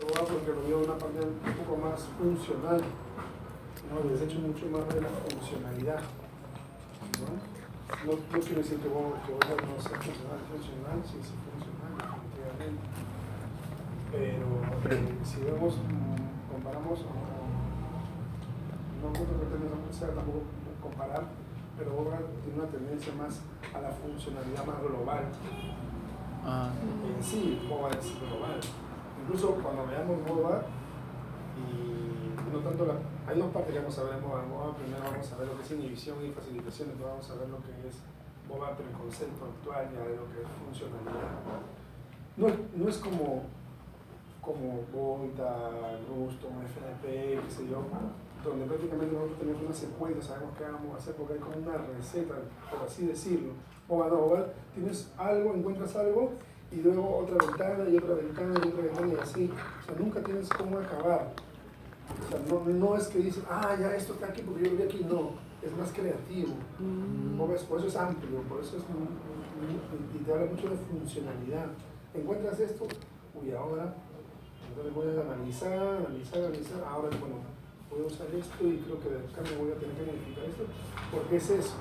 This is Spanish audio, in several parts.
Boba porque lo veo de una parte un poco más funcional, ¿no? Les he hecho mucho más de la funcionalidad, ¿no? No quiero decir que Boba no sea funcional, sí, sí funcional, definitivamente. Pero si vemos, comparamos, no encuentro que sea tampoco comparar, pero Boba tiene una tendencia más a la funcionalidad más global. En sí, Boba es global. Incluso cuando veamos Boba, y no tanto hay dos partes que vamos a ver en Boba. Primero vamos a ver lo que es inhibición y facilitación, después vamos a ver lo que es Boba, pero el concepto actual ya de lo que es funcionalidad. No es como Volta, Ruston, FNP, qué sé yo, donde prácticamente nosotros tenemos una secuencia, sabemos qué vamos a hacer porque hay como una receta, por así decirlo. Boba no, Boba, tienes algo, encuentras algo, y luego otra ventana y otra ventana y otra ventana y así. O sea, nunca tienes cómo acabar. O sea, no es que dices, ya esto está aquí porque yo lo vi aquí. No, es más creativo. Por eso es amplio, por eso es y te habla mucho de funcionalidad. Encuentras esto, ahora entonces voy a analizar. Ahora, bueno, voy a usar esto y creo que de acá me voy a tener que modificar esto. Porque es eso.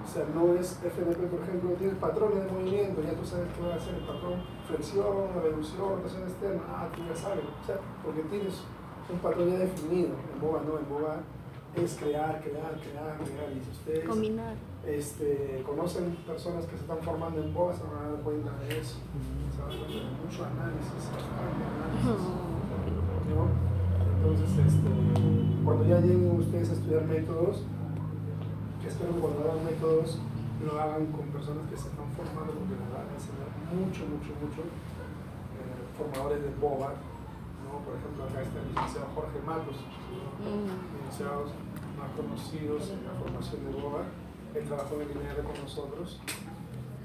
O sea, no es FNP, por ejemplo, tienes patrones de movimiento, ya tú sabes qué va a hacer el patrón, flexión, reducción, rotación externa, tú ya sabes, o sea, porque tienes un patrón ya definido. En Boba no, en Boba es crear, y si ustedes conocen personas que se están formando en Boba, se van a dar cuenta de eso, se van a dar cuenta de mucho análisis, ¿no? Entonces, cuando ya lleguen ustedes a estudiar métodos, que espero que cuando hagan métodos lo hagan con personas que se están formando, porque les van a enseñar mucho formadores de Boba, ¿no? Por ejemplo, acá está el licenciado Jorge Matos, licenciados más conocidos en la formación de Boba. Él trabajó en el INR con nosotros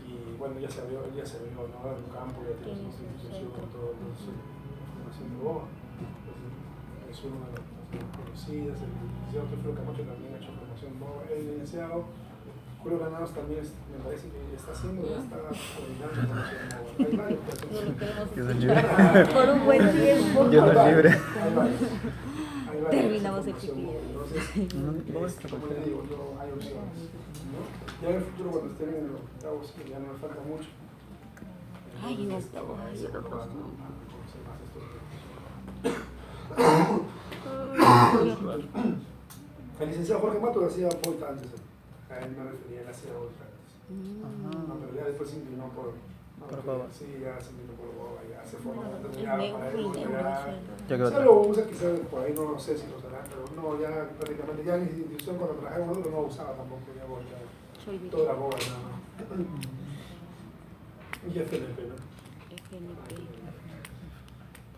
y bueno, ya se vio, ¿no? En un campo, ya tiene su institución con toda la formación de Boba. Entonces, es uno de los más conocidos. El licenciado Teófilo Camacho también ha hecho formación Boba. El licenciado Julio Granados también me parece que está haciendo, ya está coordinando formación Boba. Hay varios personas. Por un buen tiempo. Yo no libre. Hay varios. Terminamos el pipí. Entonces, como le digo, hay opciones, ¿no? Ya en el futuro, cuando estén en los octavos, que ya no me falta mucho. En octavos, El licenciado Jorge Matos hacía Volta antes, a él me refería, él hacía Volta antes. No, pero ya después se inclinó por Boba. Sí, ya se inclinó por Boba, ya se formó para él. Ya lo usa quizás por ahí, no sé si lo usará, pero no, ya prácticamente, ya en la institución cuando trabajaba con nosotros no usaba tampoco ya Volta, toda la Boba, ¿no? Y FNP, ¿no?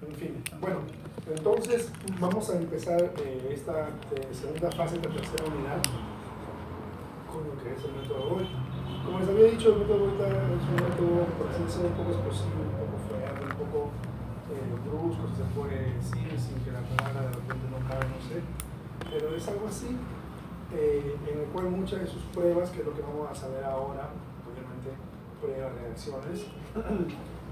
En fin, bueno, entonces vamos a empezar esta segunda fase de la tercera unidad con lo que es el método Volta. Como les había dicho, el método Volta es un método, por así decirlo, un poco explosivo, un poco fuerte, un poco brusco, si se puede decir, sin que la palabra de repente no cabe, no sé, pero es algo así, en el cual muchas de sus pruebas, que es lo que vamos a saber ahora, obviamente pruebas, reacciones,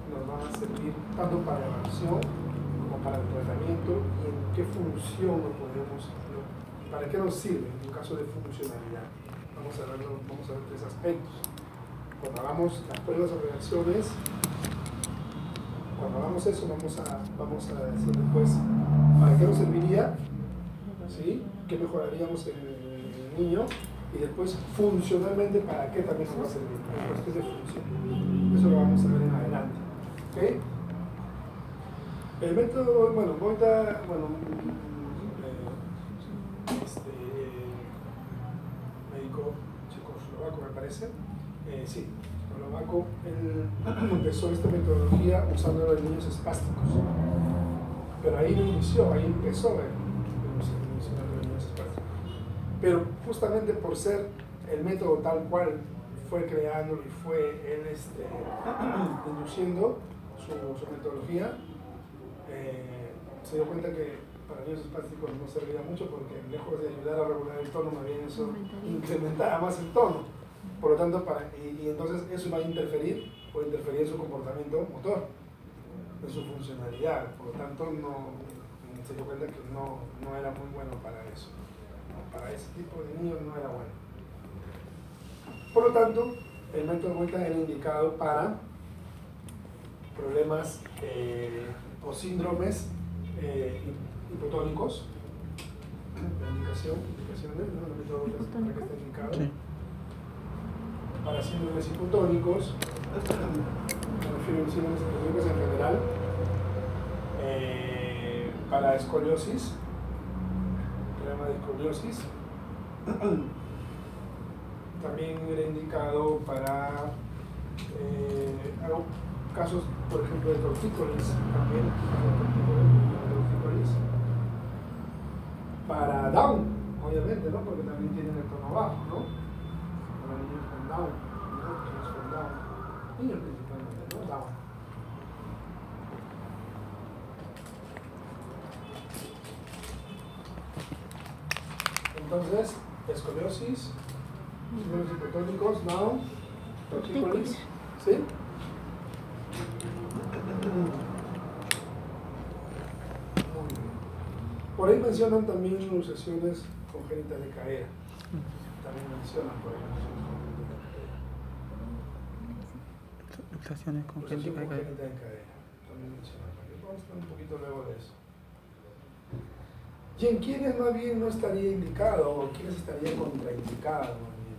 nos van a servir tanto para la evaluación como para el tratamiento y en qué función para qué nos sirve en un caso de funcionalidad. Vamos a ver tres aspectos. Cuando hagamos las pruebas o reacciones, cuando hagamos eso vamos a decir después para qué nos serviría, ¿sí? ¿Qué mejoraríamos en el niño? Y después funcionalmente para qué también nos va a servir, en cuestión de función. Eso lo vamos a ver en adelante. ¿Okay? El método, bueno, Volta, médico checoslovaco me parece, sí, checoslovaco, él empezó esta metodología usándolo en niños espásticos, pero ahí no inició, ahí empezó en niños espásticos, pero justamente por ser el método tal cual fue creándolo y fue él induciendo su metodología, se dio cuenta que para niños espásticos no servía mucho porque lejos de ayudar a regular el tono, más bien eso incrementaba más el tono. Por lo tanto, y entonces eso va a interferir en su comportamiento motor. en su funcionalidad, por lo tanto se dio cuenta que no era muy bueno para eso, ¿no? Para ese tipo de niños no era bueno. Por lo tanto, el método Wellcome era indicado para problemas o síndromes hipotónicos. Indicaciones, ¿no? El método Wellcome está indicado para síndromes hipotónicos, me refiero a síndromes hipotónicos en general, para escoliosis, problema de escoliosis. También era indicado para casos, por ejemplo, de tortícolis, también tortícolis. Para Down, obviamente, ¿no? Porque también tienen el tono bajo, ¿no? Para niños con Down, niños con Down, niños principalmente, ¿no? Down. Entonces, escoliosis, síndromes hipotónicos, Down, tortícolis, ¿sí? Muy bien. Por ahí mencionan también luxaciones congénitas de cadera. También mencionan por ahí luxaciones congénitas de cadera. También mencionan. Vamos a hablar un poquito luego de eso. ¿Y en quiénes más bien no estaría indicado o quiénes estaría contraindicado más bien?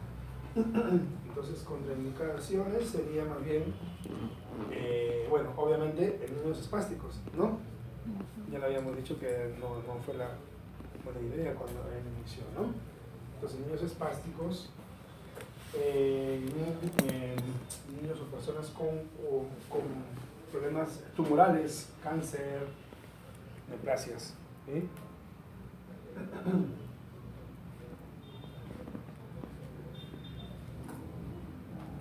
Entonces, contraindicaciones sería más bien, bueno, obviamente en niños espásticos, ¿no? Ya le habíamos dicho que no fue la buena idea cuando él inició, ¿no? Entonces, niños espásticos, niños o personas con problemas tumorales, cáncer, neoplasias, ¿sí?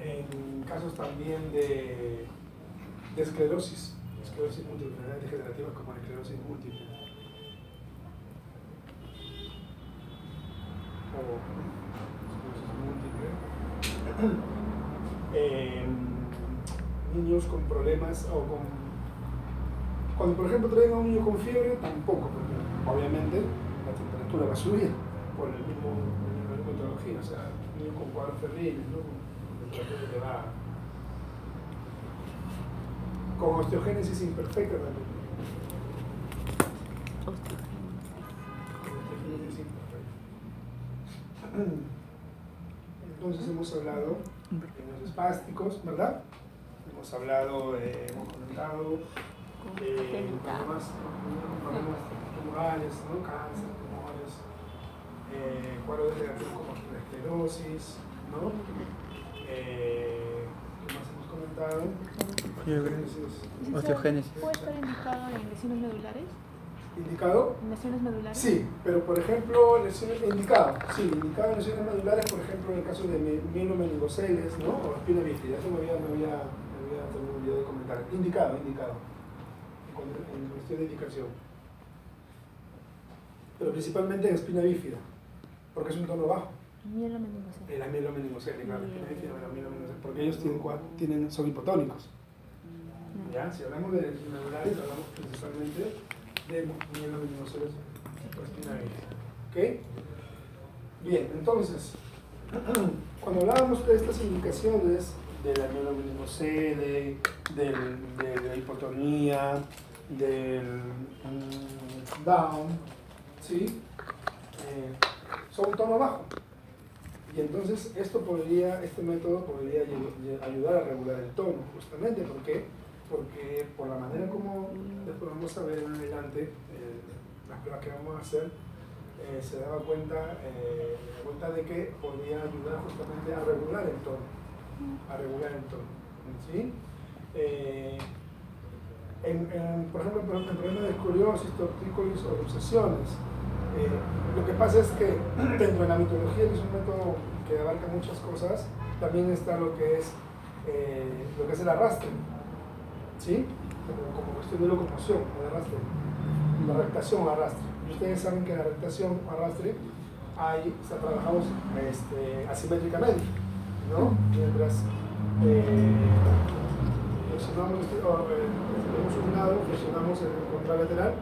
En casos también de esclerosis múltiple, enfermedades degenerativas como la esclerosis múltiple. O esclerosis múltiple. Niños con problemas o cuando por ejemplo traen a un niño con fiebre, tampoco, porque obviamente la temperatura va a subir por la misma metodología, o sea, niños con cuadros febriles, ¿no? Con temperatura elevada. Con osteogénesis imperfecta también. Osteogénesis imperfecta. Entonces hemos hablado de los espásticos, ¿verdad? Hemos hablado, hemos comentado problemas tumorales, ¿no? Cáncer, tumores, cuadros degenerativos como la esclerosis, ¿no? ¿Qué más hemos comentado? Fiebre, osteogénesis. ¿Puede estar indicado en lesiones medulares? ¿Indicado? ¿En lesiones medulares? Sí, pero por ejemplo, lesiones indicado en lesiones medulares, por ejemplo, en el caso de mielomeningoceles, ¿no? O espina bífida, eso me había olvidado de comentar. Indicado, en cuestión de indicación. Pero principalmente en espina bífida, porque es un tono bajo. Mielomeningocele. La mielomeningocele, claro, la espina bífida, la mielomeningocele, porque ellos son hipotónicos. ¿Ya? Si hablamos de lesiones medulares, hablamos principalmente de mielomeningocele o espina bífida. ¿Ok? Bien, entonces, cuando hablábamos de estas indicaciones de la mielomeningocele, de la hipotonía, del Down, ¿sí? Son tono bajo. Y entonces este método podría ayudar a regular el tono, justamente porque por la manera como después vamos a ver en adelante, las pruebas que vamos a hacer, se daba cuenta de que podría ayudar justamente a regular el tono, ¿sí? Por ejemplo, en problemas de escoliosis, tortícolis o luxaciones, lo que pasa es que dentro de la mitología, que es un método que abarca muchas cosas, también está lo que es el arrastre, ¿sí? Como cuestión de locomoción, o de arrastre, la rectación o arrastre. Y ustedes saben que la rectación o arrastre trabajamos asimétricamente, ¿no? Mientras tenemos un lado, flexionamos el contralateral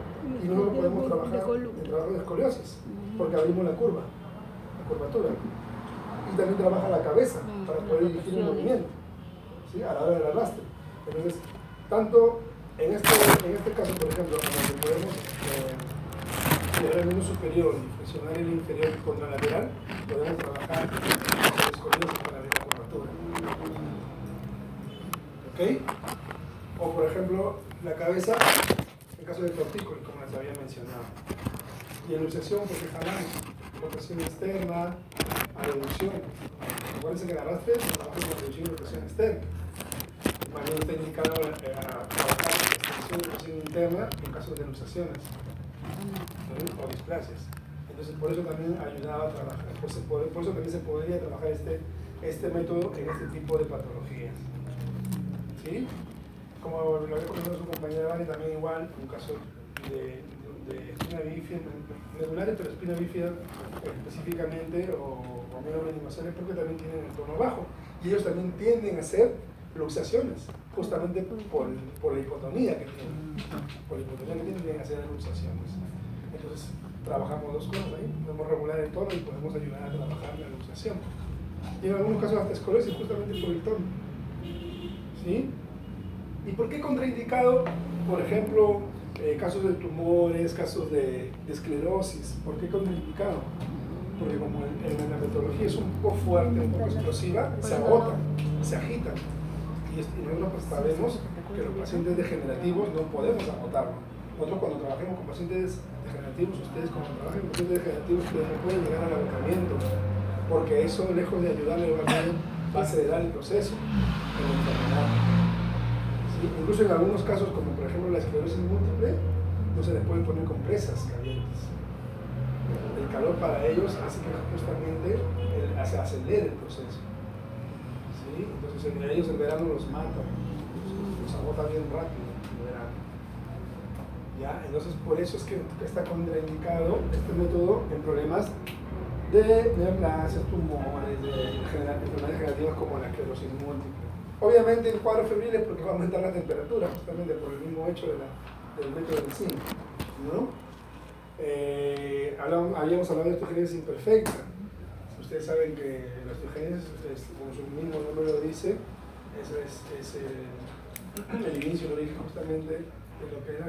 y no lo podemos trabajar en trabajo de escoliosis, porque abrimos la curvatura. Y también trabaja la cabeza para poder dirigir el movimiento, ¿sí? A la hora del arrastre. Entonces, tanto en este caso, por ejemplo, donde podemos llevar el miembro superior y flexionar el inferior contralateral, podemos trabajar con escoliosis para abrir la curvatura. ¿Ok? O por ejemplo, la cabeza, en caso de tortícolis, como les había mencionado. Y en luxación, porque jalamos, rotación externa, aducción. Acuérdense que el arrastre es un trabajo de reducción y rotación externa. También está indicado a trabajar extensión y rotación interna en caso de luxaciones o displasias. Entonces, por eso también ayudaba a trabajar. Por eso también se podría trabajar este método en este tipo de patologías. ¿Sí? Como lo había comentado su compañera Vane, también igual, un caso de espina bífida, medulares, pero espina bífida específicamente, o miomeningocele, porque también tienen el tono bajo. Y ellos también tienden a hacer luxaciones, justamente por la hipotonía que tienen. Por la hipotonía que tienen, tienden a hacer luxaciones. Entonces, trabajamos dos cosas ahí. Podemos regular el tono y podemos ayudar a trabajar la luxación. Y en algunos casos hasta escoliosis, justamente por el tono. ¿Sí? ¿Y por qué contraindicado, por ejemplo, casos de tumores, casos de esclerosis? ¿Por qué contraindicado? Porque como la metodología es un poco fuerte, un poco explosiva, se agota, se agita. Y nosotros pues sabemos que los pacientes degenerativos no podemos agotarlo. Nosotros cuando trabajemos con pacientes degenerativos, ustedes cuando trabajen con pacientes degenerativos, ustedes no pueden llegar al agotamiento, porque eso, lejos de ayudarle al paciente, va a acelerar el proceso de la enfermedad. ¿Sí? Incluso en algunos casos, como por ejemplo la esclerosis múltiple, no se les pueden poner compresas calientes. El calor para ellos hace que justamente se acelere el proceso. ¿Sí? Entonces ellos en verano los matan, los agota bien rápido en verano. ¿Ya? Entonces por eso es que está contraindicado este método en problemas de neoplasias, tumores, de enfermedades degenerativas como la esclerosis múltiple. Obviamente el cuadro febril es porque va a aumentar la temperatura, justamente por el mismo hecho del método del zinc, ¿no? Habíamos hablado de osteogénesis imperfecta. Ustedes saben que la osteogénesis, como su mismo nombre lo dice, es el inicio, el origen justamente de lo que es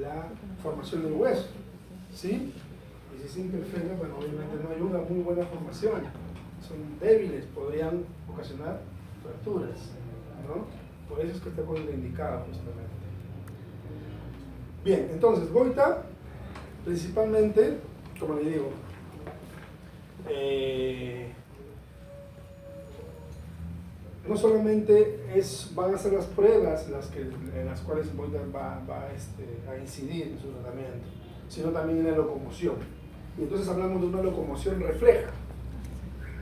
la formación del hueso, ¿sí? Y si es imperfecta, bueno, obviamente no hay una muy buena formación, son débiles, podrían ocasionar fracturas, ¿no? Por eso es que está contraindicado justamente. Bien, entonces, Goita, principalmente, como le digo, no solamente van a ser las pruebas en las cuales Goita va a incidir en su tratamiento, sino también en la locomoción. Y entonces hablamos de una locomoción refleja.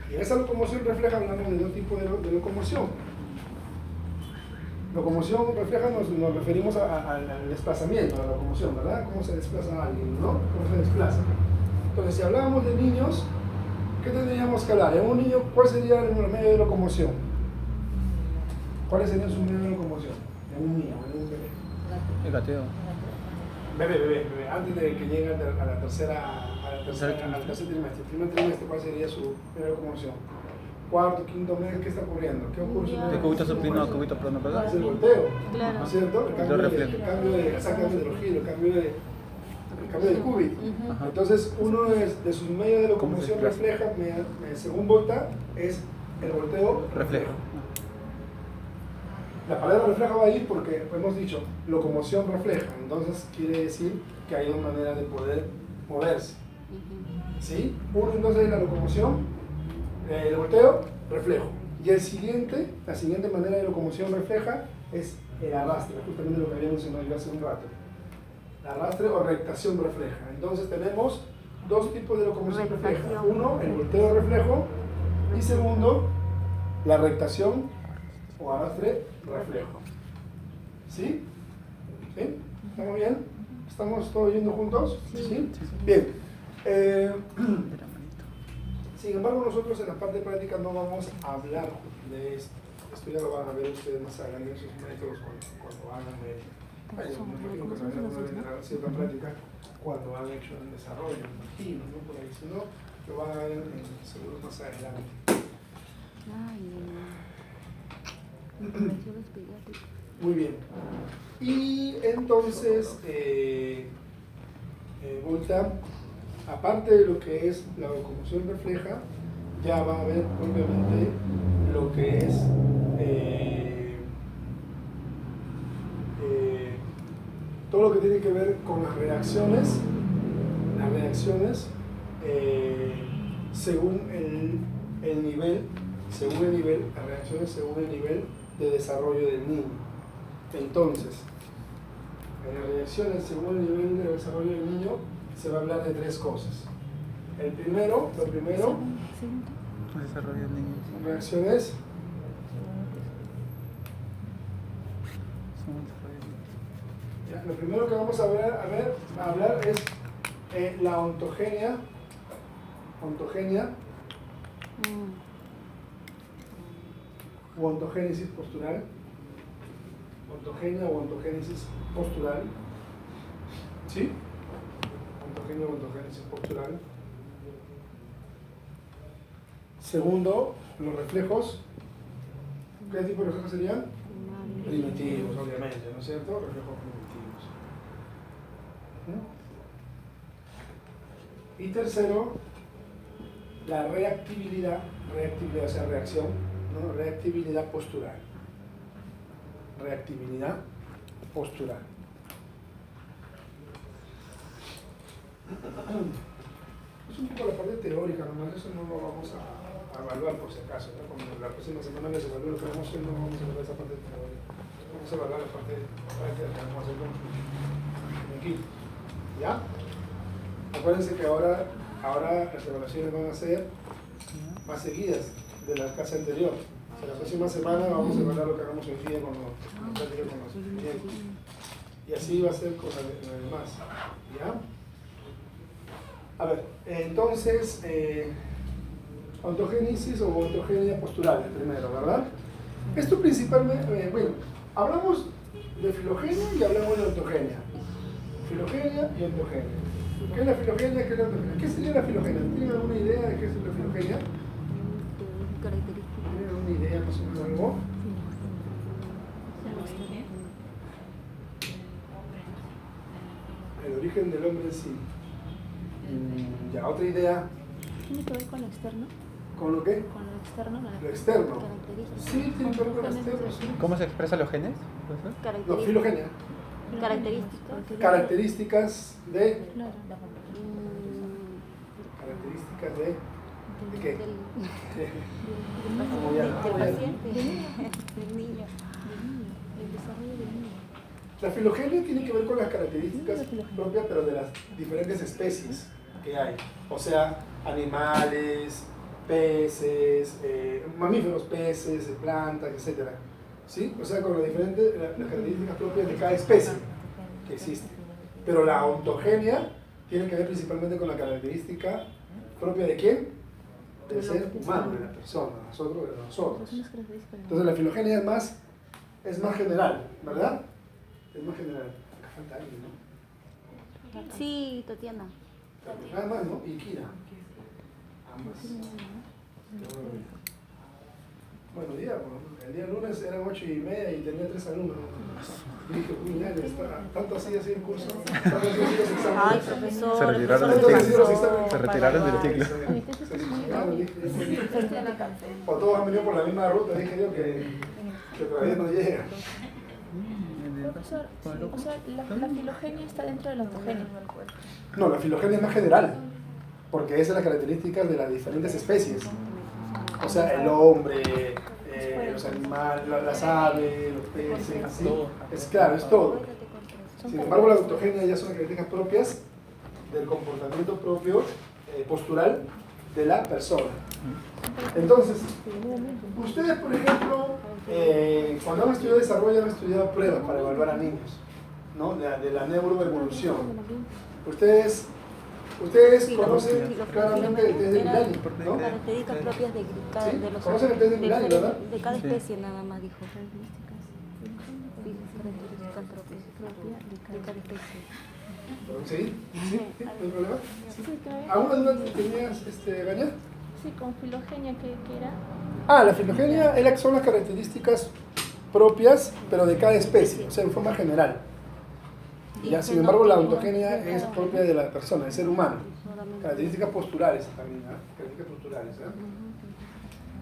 Y en esa locomoción refleja hablamos de dos tipos de locomoción. Locomoción refleja nos referimos al desplazamiento, a la locomoción, ¿verdad? ¿Cómo se desplaza alguien, no? ¿Cómo se desplaza? Entonces, si hablamos de niños, ¿qué tendríamos que hablar? En un niño, ¿cuál sería el medio de locomoción? ¿Cuáles serían sus medios de locomoción? En un niño, en un bebé. El gateo. Bebé. Antes de que llegue al tercer trimestre. Primer trimestre, ¿cuál sería su medio de locomoción? Cuarto, quinto mes, ¿qué está ocurriendo? ¿Qué ocurre? De cubito supino a cubito plano, ¿verdad? Es el volteo, Claro. ¿no es cierto? El cambio de giro, el cambio de cúbito. Ajá. Entonces, uno de sus medios de locomoción refleja, según Volta, es el volteo Reflejo. La palabra refleja va a ir porque hemos dicho locomoción refleja, entonces quiere decir que hay dos maneras de poder moverse. ¿Sí? Uno entonces es la locomoción, el volteo, reflejo. Y la siguiente manera de locomoción refleja es el arrastre, justamente lo que había mencionado yo hace un rato. El arrastre o rectación refleja. Entonces tenemos dos tipos de locomoción refleja. Uno, el volteo reflejo, y segundo, la rectación o arrastre reflejo. ¿Sí? ¿Sí? ¿Estamos bien? ¿Estamos todos yendo juntos? ¿Sí? Bien. Sin embargo, nosotros en la parte práctica no vamos a hablar de esto. Esto ya lo van a ver ustedes más adelante en sus métodos cuando hagan Bueno, me imagino que también alguna vez tendrán cierta práctica cuando han hecho el desarrollo, me imagino, ¿no? Por ahí, si no, lo van a ver seguro más adelante. Muy bien. Y entonces, Volta, aparte de lo que es la locomoción refleja, ya va a haber obviamente lo que es todo lo que tiene que ver con las reacciones según el nivel, las reacciones según el nivel de desarrollo del niño. Entonces, en las reacciones según el nivel de desarrollo del niño se va a hablar de tres cosas. Lo primero, Desarrollo del niño. reacciones ya, lo primero que vamos a hablar es la ontogenia o ontogénesis postural. Ontogenia o ontogénesis postural. ¿Sí? Ontogenia o ontogénesis postural. Segundo, los reflejos. ¿Qué tipo de reflejos serían? Primitivos, obviamente, ¿no es cierto? Reflejos primitivos. Y tercero, la reactividad, o sea, reacción, ¿no? Reactividad postural. Reactividad postural. Es un poco la parte teórica, nomás eso no lo vamos a evaluar por si acaso, ¿no? Como la próxima semana les evalúo lo que vamos a hacer, no vamos a evaluar esa parte teórica. Vamos a evaluar la parte práctica que vamos a hacer con aquí. ¿Ya? Acuérdense que ahora las evaluaciones van a ser más seguidas de la clase anterior. O sea, la próxima semana vamos a evaluar lo que hagamos hoy día con los clientes. Y así va a ser con lo demás. ¿Ya? A ver, entonces, ontogénesis o ontogenia postural, primero, ¿verdad? Esto principalmente, bueno, hablamos de filogenia y hablamos de ontogenia. Filogenia y ontogenia. ¿Qué es la filogenia? ¿Qué es la ontogenia? ¿Qué sería la filogenia? ¿Tienen alguna idea de qué es la filogenia? ¿Tienen alguna idea más o menos algo? El origen del hombre en sí. Ya, otra idea. ¿Tiene que ver con lo externo? ¿Con lo qué? Con lo externo, Lo externo. características. Sí, tiene que ver con lo externo. Sí. ¿Cómo se expresan los genes? No, filogenia. Características de. Claro. Características de. ¿De qué? Del paciente. Del niño. El desarrollo del niño. La filogenia tiene que ver con las características propias, pero de las diferentes especies que hay. O sea, animales, peces, mamíferos, peces, plantas, etc. ¿Sí? O sea, con las diferentes las características propias de cada especie que existe. Pero la ontogenia tiene que ver principalmente con la característica propia de quién? Del ser humano, de la persona, de nosotros. Entonces la filogenia es más general, ¿verdad? Es más general. Acá falta alguien, ¿no? Sí, Tatiana. Nada más, ¿no? Y Kira. Ambas. Bueno, el día lunes eran 8:30 y tenía 3 alumnos. Y dije, uy, nadie está tanto así el curso. Tanto así los exámenes. Ay, profesor. Se retiraron del Tanto así ciclo. los exámenes. Se retiraron del ciclo. Se retiraron, dije. O todos han venido por la misma ruta, dije yo, que todavía no llegan. Profesor, o sea, la filogenia está dentro de la ontogenia. No, la filogenia es más general, porque esa es la característica de las diferentes especies. O sea, el hombre, los animales, las aves, los peces, ¿sí? Es claro, es todo. Sin embargo, la ontogenia ya son características propias del comportamiento propio postural de la persona. Entonces, ustedes, por ejemplo, cuando han estudiado desarrollo, han estudiado pruebas para evaluar a niños, ¿no? De la neuroevolución. Ustedes conocen claramente el test de Milani, ¿no? Características propias de cada, ¿Sí? de los ¿Conocen el test de Milani, verdad? de cada especie nada más dijo. Características propias de cada especie. ¿Sí? ¿Sí? ¿Sí? ¿No hay problema? Sí, todavía. ¿Alguna duda tenías, Gania? Sí, con filogenia, ¿qué era? Ah, la filogenia es son las características propias, pero de cada especie, o sea, en forma general. Ya, sin embargo, la ontogenia es propia de la persona, del ser humano. Características posturales también, ¿eh? Características posturales, ¿eh?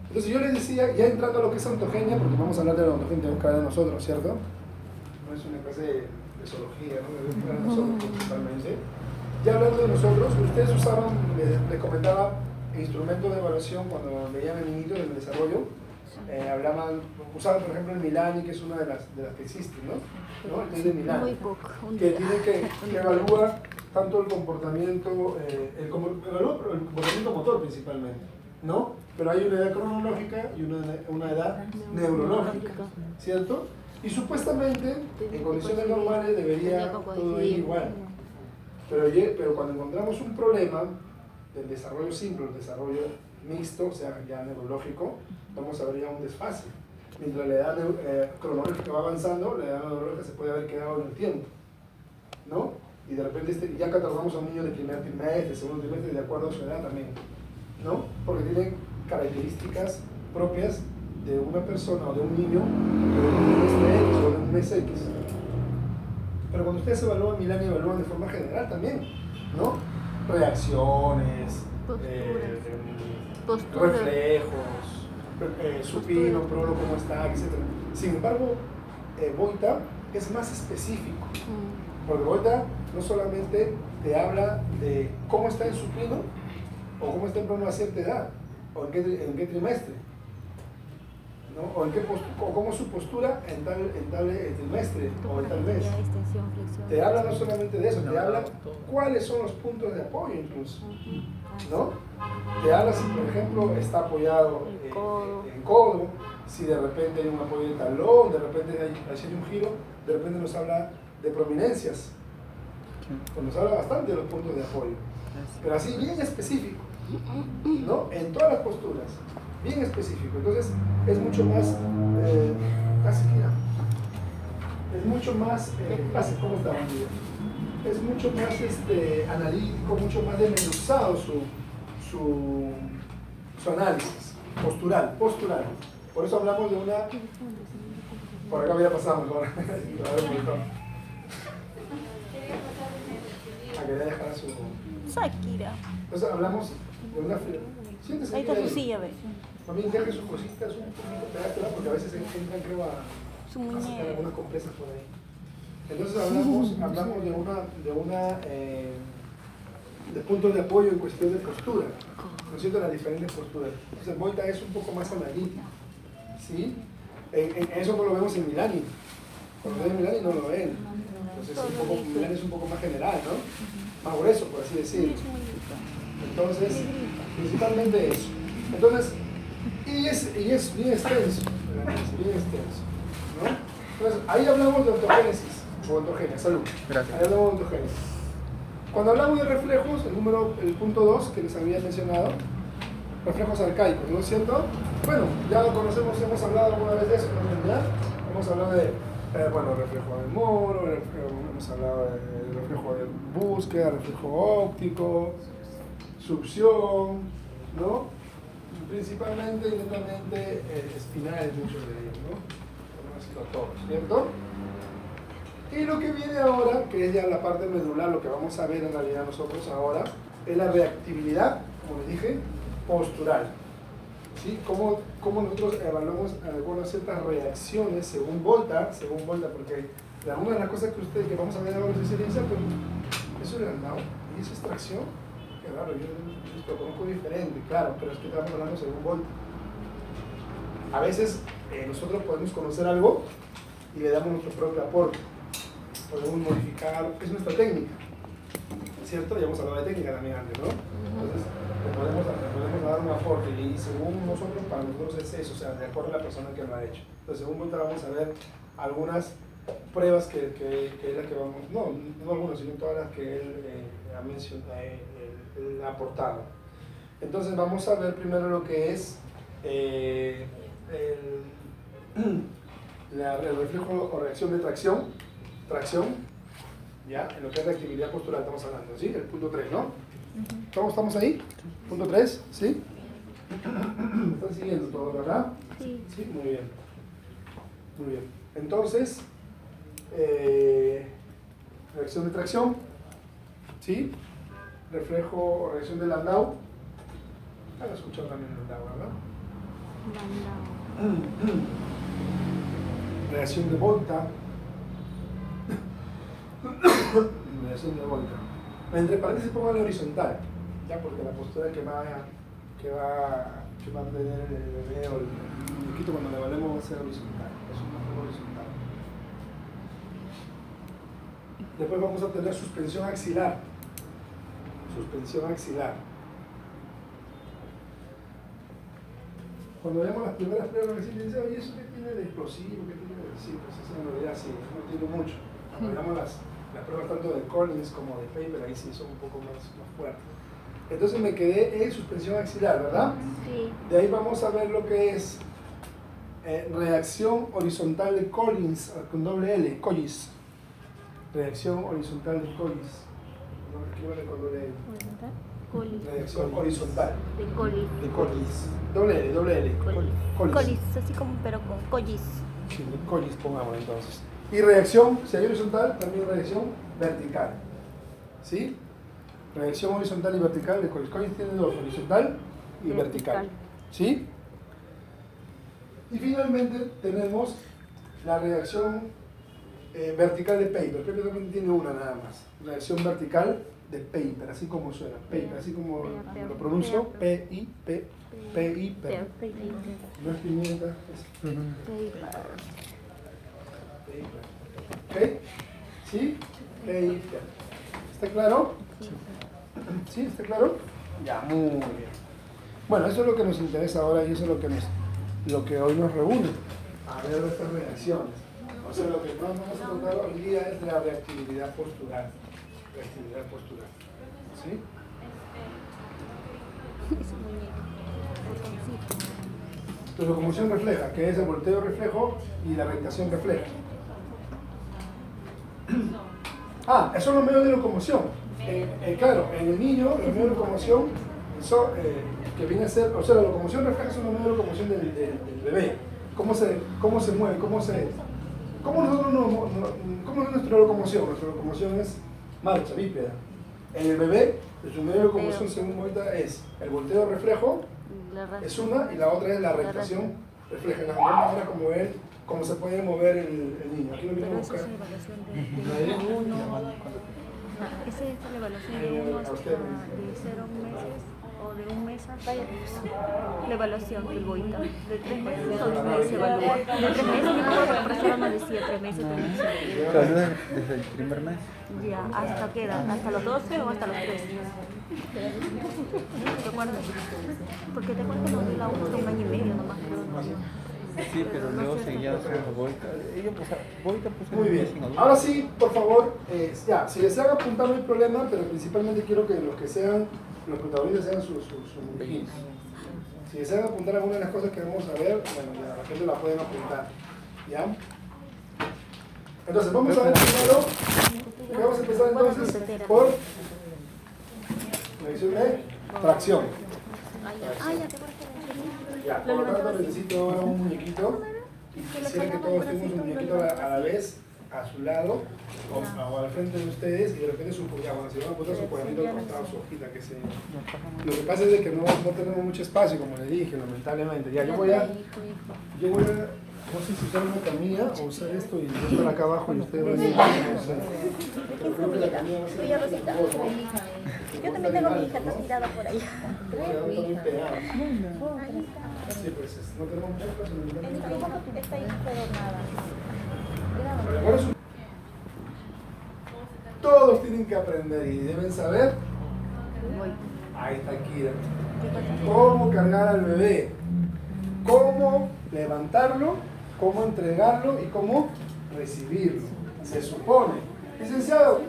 Entonces yo les decía, ya entrando a lo que es ontogenia, porque vamos a hablar de la ontogenia, tenemos que hablar de nosotros, ¿cierto? No es una clase de zoología, ¿no? Debemos hablar de nosotros principalmente. Ya hablando de nosotros, ustedes usaban, les comentaba, instrumentos de evaluación cuando veían el niñito en el desarrollo, usaban por ejemplo el Milani, que es una de las que existen, ¿no? El test de Milani, Muy poco. que tiene que evalúa tanto el comportamiento, evalúa el comportamiento motor principalmente, ¿no? Pero hay una edad cronológica y una edad neurológica, ¿cierto? Y supuestamente en condiciones normales debería todo ir igual. Pero cuando encontramos un problema del desarrollo simple, el desarrollo mixto, o sea, ya neurológico, vamos a ver ya un desfase. Mientras la edad cronológica va avanzando, la edad neurológica se puede haber quedado en el tiempo, ¿no? Y de repente ya catalogamos a un niño de primer trimestre, segundo trimestre, de acuerdo a su edad también, ¿no? Porque tienen características propias de una persona o de un niño de un trimestre X o de un mes X. Pero cuando ustedes evalúan Milani, evalúan de forma general también, ¿no? Reacciones, reflejos, supino, prono, cómo está, etc. Sin embargo, Boita es más específico, porque Boita no solamente te habla de cómo está en supino o cómo está en prono a cierta edad, o en qué trimestre, ¿no? O cómo su postura en tal trimestre o en tal mes. Te habla no solamente de eso, te habla cuáles son los puntos de apoyo incluso, ¿no? Te habla si por ejemplo está apoyado en codo, si de repente hay un apoyo en talón, de repente hay un giro, de repente nos habla de prominencias, pues nos habla bastante de los puntos de apoyo, pero así bien específico, ¿no? En todas las posturas, bien específico. Entonces es mucho más, casi mira, es mucho más, ¿cómo está? Es mucho más analítico, mucho más desmenuzado su análisis, postural. Por eso hablamos de una, por acá ya pasamos, ahora. A que dejar su... Shakira. Entonces hablamos de una... Siéntese. Ahí está su silla, ve. También deje sus cositas un poquito, pegátela, porque a veces entran, creo, a sacar algunas compresas por ahí. Entonces hablamos de puntos de apoyo en cuestión de postura, ¿no es cierto? Las diferentes posturas. Entonces Boita es un poco más analítico, ¿sí? Eso no lo vemos en Milani. Cuando ven Milani no lo ven. Entonces Milani es un poco más general, ¿no? Más grueso, por así decirlo. Entonces, principalmente eso. Entonces, y es bien extenso, ¿no? Entonces, ahí hablamos de ontogénesis, o ontogenia, salud. Gracias. Ahí hablamos de ontogénesis. Cuando hablamos de reflejos, el punto 2 que les había mencionado, reflejos arcaicos, ¿no es cierto? Bueno, ya lo conocemos, hemos hablado alguna vez de eso, ¿no? ¿Ya? Hemos hablado de, reflejo de Moro, hemos hablado de reflejo de búsqueda, reflejo óptico, succión, ¿no? Principalmente y netamente espinales, muchos de ellos, ¿no? Por no decirlo todos, ¿cierto? Y lo que viene ahora, que es ya la parte medular, lo que vamos a ver en realidad nosotros ahora, es la reactividad, como les dije, postural. ¿Sí? Cómo nosotros evaluamos algunas ciertas reacciones según Volta, porque alguna de las cosas que vamos a ver ahora es ciencia, pues eso era andado, y esa extracción, que raro, yo lo conozco diferente, claro, pero es que estamos hablando según Volta. A veces nosotros podemos conocer algo y le damos nuestro propio aporte. Podemos modificar, es nuestra técnica, ¿cierto? Ya hemos hablado de técnica también antes, ¿no? Entonces, le podemos dar un aporte y según nosotros, para nosotros es eso, o sea, de acuerdo a la persona que lo ha hecho. Entonces, según Volta vamos a ver algunas pruebas que es la que vamos, no algunas, sino todas las que él ha mencionado, él ha aportado. Entonces, vamos a ver primero lo que es el reflejo o reacción de tracción, ya, en lo que es reactividad postural estamos hablando, ¿sí? El punto 3, ¿no? ¿Todos estamos ahí? Punto 3, ¿sí? Están siguiendo todo, ¿verdad? Sí. Sí, muy bien. Muy bien. Entonces, reacción de tracción, ¿sí? Reflejo o reacción de Landau. Han escuchado también Landau, ¿verdad? Reacción de Volta. Reacción de Volta. Entre paréntesis pongo la horizontal, ya, porque la postura que va a tener el bebé o el muñequito cuando le evaluemos va a ser horizontal. Es un reflejo horizontal. Después vamos a tener suspensión axilar. Suspensión axilar. Cuando veamos las primeras pruebas que se dice, oye, ¿eso qué tiene de explosivo? ¿Qué tiene de...? Sí, pues eso en realidad sí, no tiene mucho. Cuando veamos las pruebas tanto de Collins como de Paper, ahí sí son un poco más fuertes. Entonces me quedé en suspensión axilar, ¿verdad? Sí. De ahí vamos a ver lo que es reacción horizontal de Collins, con doble L, Collis. Reacción horizontal de Collis. No, escríbale con doble L. ¿Horizontal? Colis. Reacción horizontal De colis. de Collis. Doble L. Colis. Collis. Colis, así como pero con collis. Sí, de Collis pongamos entonces. Y reacción, si hay horizontal, también reacción vertical. ¿Sí? Reacción horizontal y vertical de Collis. Collis tiene dos, horizontal y vertical. ¿Sí? Y finalmente tenemos la reacción vertical de Paper. Paper también tiene una nada más. Reacción vertical de Paper, así como suena. Paper, así como lo pronuncio. P-I-P-P-I-P. No es pimienta, es Paper. ¿Ok? ¿Sí? Paper. ¿Está claro? ¿Sí? ¿Está claro? Ya, muy bien. Bueno, eso es lo que nos interesa ahora y eso es lo que hoy nos reúne. A ver estas reacciones. O sea, lo que más vamos a tratar hoy día es la reactividad postural. Reactividad postural. ¿Sí? La locomoción refleja, que es el volteo reflejo y la rotación refleja. Ah, esos son los medios de locomoción. Claro, en el niño, los medios de locomoción, que viene a ser, o sea, la locomoción refleja son los medios de locomoción del bebé. ¿Cómo se mueve? ¿Cómo es nuestra locomoción? Nuestra locomoción es marcha, bípeda. En el bebé, su medio de locomoción, según ahorita, es el volteo reflejo, es una, y la otra es la rotación refleja. La mejor manera como se puede mover el niño. Aquí lo vamos a buscar. Esa es la evaluación de 1 hasta de 0 meses o de 1 mes hasta la evaluación del boita. De 3 meses o de 1 mes se evalúa. De 3 meses, yo creo que la profesora nos decía 3 meses. Claro, desde el primer mes. Ya, ¿hasta qué edad? ¿Hasta los 12 o hasta los 13? ¿Te acuerdas? Porque te acuerdas que nos dio la 1 año y medio nomás, creo. Sí, pero luego seguía haciendo Boita. Ella Boita puso muy bien. Ahora sí, por favor, ya, si desean apuntar no hay problema, pero principalmente quiero que los protagonistas sean sus muñequitos. Si desean apuntar alguna de las cosas que vamos a ver, bueno, ya la gente la pueden apuntar. ¿Ya? Entonces, vamos a ver primero. Vamos a empezar entonces por la edición de tracción. Ya, por lo tanto necesito ahora un muñequito y quisiera que todos tengamos un muñequito a la vez, a su lado o al frente de ustedes y de repente su cuadernito, si van a poner su cuadernito al costado, su hojita, que sea. Lo que pasa es que no tenemos mucho espacio, como les dije, lamentablemente. Ya, yo voy a, no sé si usar una camilla o usar esto y yo estar acá abajo y ustedes van a ir, no sé. Pero creo que la camilla va a ser mejor. Yo también tengo mi hija tirada por ahí. Sí, pues no tenemos mucho espacio. Está ahí, pero nada. Por eso, todos tienen que aprender y deben saber. Ahí está Kira. Cómo cargar al bebé, cómo levantarlo, cómo entregarlo y cómo recibirlo. Se supone. Licenciado,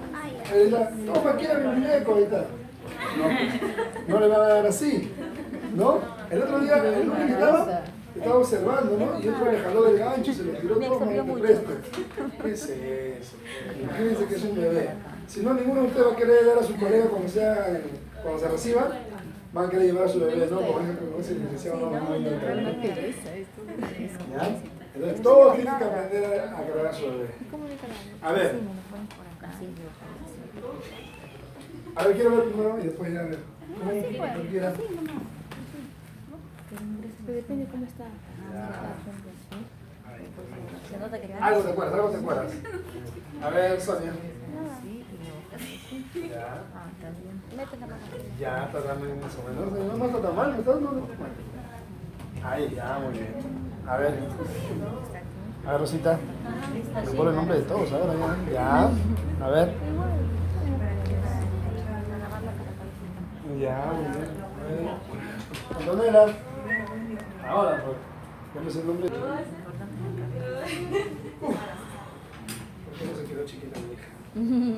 toma Kira mi muñeco ahorita. No le van a dar así, ¿no? El otro día, el lunes que estaba, estaba observando, ¿no? Y otro le jaló del gancho y se lo tiró Me todo, absorbió ¿no? mucho. ¿Qué es eso? Imagínense que es un bebé. Si no, ninguno de ustedes va a querer dar a su colega cuando se reciba, van a querer llevar a su bebé, ¿no? Por ejemplo, no sé, licenciado, no. ¿Ya? Entonces, todos tienen que aprender a cargar a su bebé. A ver, quiero ver primero y después ya ver. Cualquiera. Depende cómo está. Algo te acuerdas. A ver, Sonia. Ya. Ya, está también más o menos. No está tan mal, no. Ahí, ya, muy bien. A ver, Rosita. Me pone el nombre de todos, ahora ya. Ya, a ver. Ya, muy bien. Antonella. Ahora, pues. ¿Cuál es el nombre? ¿Por qué no se quedó chiquita mi hija? En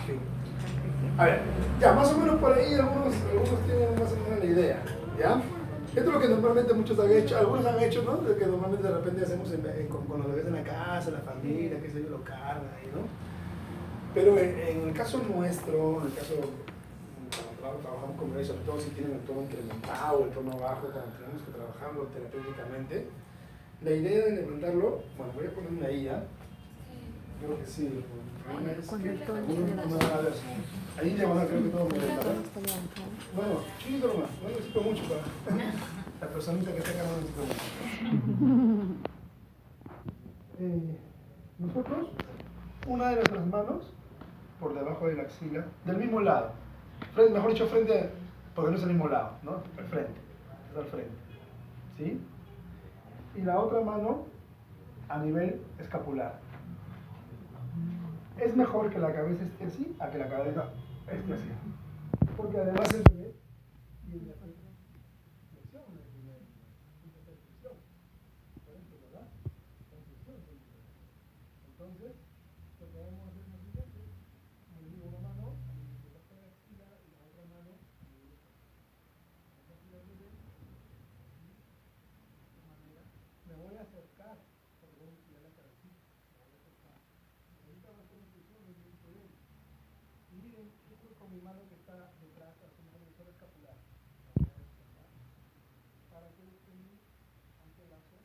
fin. A ver, ya, más o menos por ahí algunos tienen más o menos la idea, ¿ya? Esto es lo que normalmente muchos han hecho, algunos han hecho, ¿no? Lo que normalmente de repente hacemos con los bebés en la casa, en la familia, qué sé yo, lo cargan ahí, ¿no? Pero en el caso nuestro, en el caso cuando trabajamos con bebés, sobre todo si tienen el tono incrementado o el tono bajo, cuando tenemos que trabajarlo terapéuticamente, la idea de levantarlo, bueno, voy a ponerme ahí ya. Creo que sí. Ahí diagonal creo que todo me levanta. Bueno, chiquito nomás, no necesito mucho para la personita que está acá, no necesito mucho. Nosotros, una de nuestras manos por debajo de la axila, del mismo lado, mejor dicho frente, porque no es el mismo lado, ¿no? Al frente, es al frente, ¿sí? Y la otra mano a nivel escapular. Es mejor que la cabeza esté así a que la cabeza esté así. Porque además el bebé tiene la flexión, la primera flexión. Por eso, ¿verdad? La flexión. Entonces, lo que vamos a hacer es lo siguiente. Como le digo, una mano a nivel de la axila y la otra mano a nivel de la bebé. De esta manera. Me voy a acercar, porque voy a estirar la cabecita. Me voy a acercar. Ahorita va a ser un flexión muy diferente. Y miren, yo creo con mi mano que está detrás, haciendo el solo escapular. Para que busque mi antebrazo.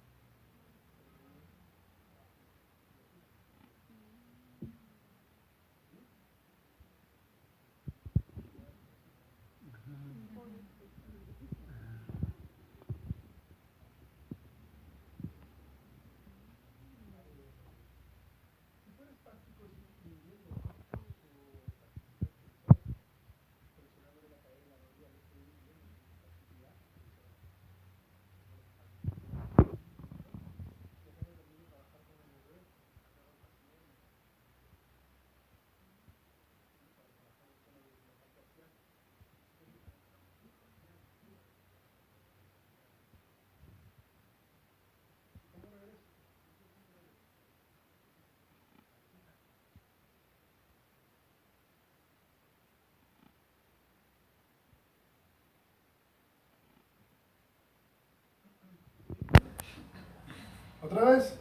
Otra vez,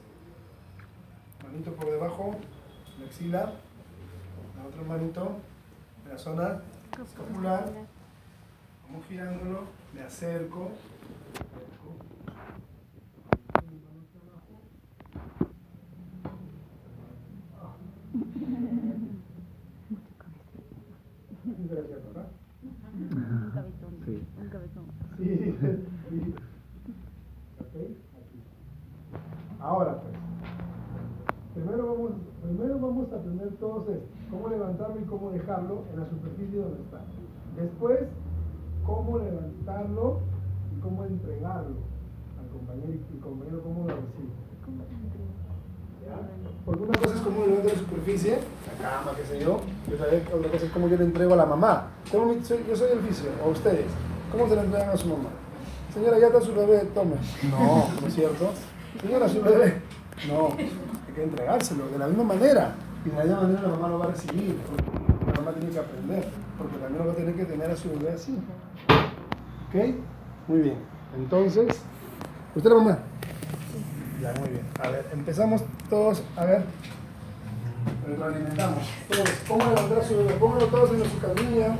manito por debajo, la axila, la otra manito en la zona escapular, vamos girándolo, me acerco, ¿verdad? Un cabezón. Sí. Un cabezón. Sí, sí. Ok, aquí. Ahora pues, primero vamos a aprender todos esto, cómo levantarlo y cómo dejarlo en la superficie donde está. Después, cómo levantarlo y cómo entregarlo al compañero y el compañero cómo lo recibe. ¿Ya? Porque una cosa es cómo levanto la superficie, la cama, qué sé yo, y otra cosa es cómo yo le entrego a la mamá. Yo soy el fisio, o ustedes, ¿cómo se le entregan a su mamá? Señora, ya está su bebé, tome. No, ¿no es cierto? Señora, su bebé. No, hay que entregárselo de la misma manera. Y de la misma manera la mamá lo va a recibir. La mamá tiene que aprender, porque también lo va a tener que tener a su bebé así. ¿Ok? Muy bien. Entonces, ¿Usted la mamá? Sí. Ya, muy bien. A ver, empezamos todos, a ver. Retroalimentamos. Todos, pónganlo todos en su camilla.